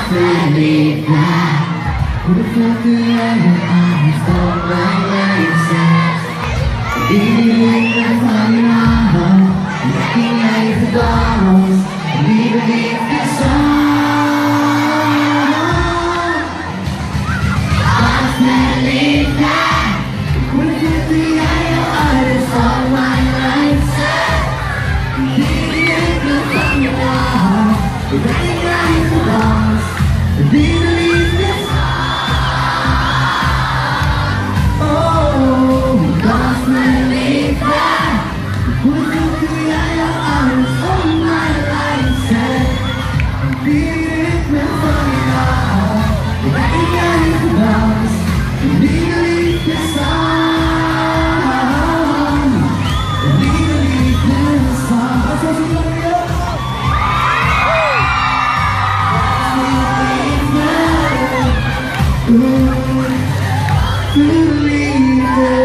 believe that. Would have felt the other arms don't like sense. Even if I'm wrong, looking like the bones, we believe the song. I believe that. Would have felt the other arms don't like sense. Even if I'm wrong, looking like the bones, we believe the believe